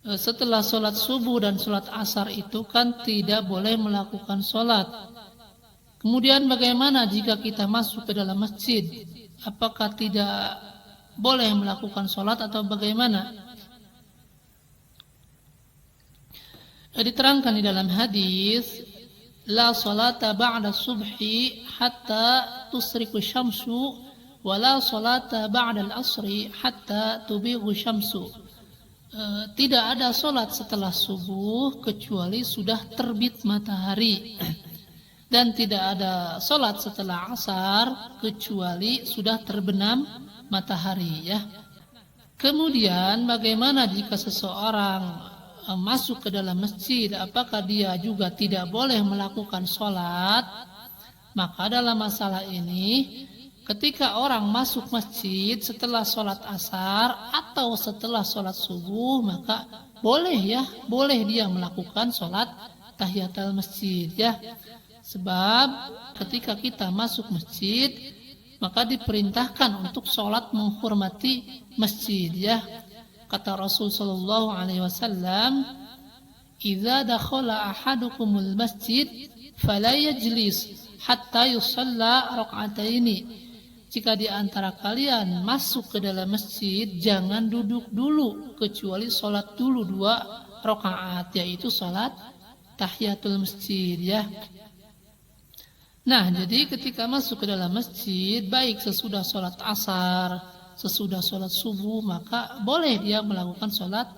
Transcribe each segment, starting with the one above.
setelah sholat subuh dan sholat asar itu kan tidak boleh melakukan sholat. Kemudian bagaimana jika kita masuk ke dalam masjid? Apakah tidak boleh melakukan sholat atau bagaimana? Diterangkan di dalam hadis, la salata ba'da subhi hatta tusriku syamsu wa la salata ba'da al-asri hatta tubighu syamsu. Tidak ada sholat setelah subuh kecuali sudah terbit matahari. Dan tidak ada sholat setelah asar kecuali sudah terbenam matahari, ya. Kemudian bagaimana jika seseorang masuk ke dalam masjid, apakah dia juga tidak boleh melakukan sholat? Maka dalam masalah ini, ketika orang masuk masjid setelah sholat asar atau setelah sholat subuh, maka boleh dia melakukan sholat tahiyatul masjid, ya. Sebab ketika kita masuk masjid, maka diperintahkan untuk sholat menghormati masjid, ya. Kata Rasul sallallahu alaihi wasallam, "Idza dakhala ahadukumul masjid fala yajlis hatta yusalla rak'ataini." Jika di antara kalian masuk ke dalam masjid, jangan duduk dulu kecuali sholat dulu 2 rakaat, yaitu sholat tahiyatul masjid, ya. Nah, jadi ketika masuk ke dalam masjid, baik sesudah sholat asar, sesudah sholat subuh, maka boleh dia melakukan sholat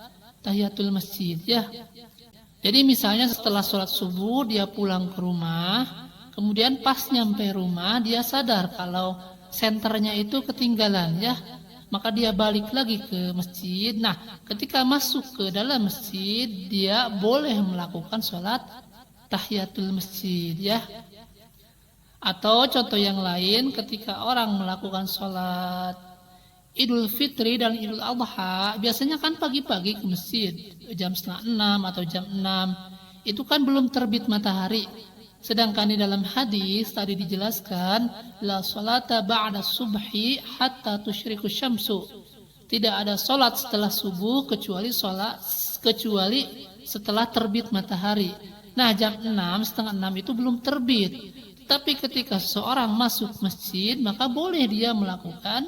tahiyatul masjid, ya. Jadi misalnya setelah sholat subuh dia pulang ke rumah, kemudian pas nyampe rumah dia sadar kalau senternya itu ketinggalan, ya. Maka dia balik lagi ke masjid. Nah, ketika masuk ke dalam masjid, dia boleh melakukan sholat tahiyatul masjid, ya. Atau contoh yang lain, ketika orang melakukan sholat Idul Fitri dan Idul Adha, biasanya kan pagi-pagi ke masjid, jam 5:30 atau jam 6, itu kan belum terbit matahari. Sedangkan di dalam hadis tadi dijelaskan, la sholata ba'da subhi hatta tusyriku syamsu. Tidak ada sholat setelah subuh kecuali setelah terbit matahari. Nah, jam 6, setengah 6 itu belum terbit. Tapi ketika seseorang masuk masjid, maka boleh dia melakukan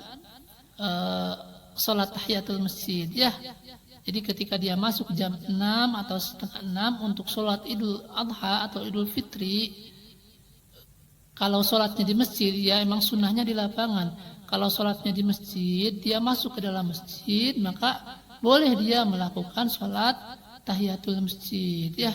sholat tahiyatul masjid, ya. Jadi ketika dia masuk jam 6 atau setengah 6 untuk sholat Idul Adha atau Idul Fitri, kalau sholatnya di masjid, ya emang sunnahnya di lapangan. Kalau sholatnya di masjid, dia masuk ke dalam masjid, maka boleh dia melakukan sholat tahiyatul masjid, ya.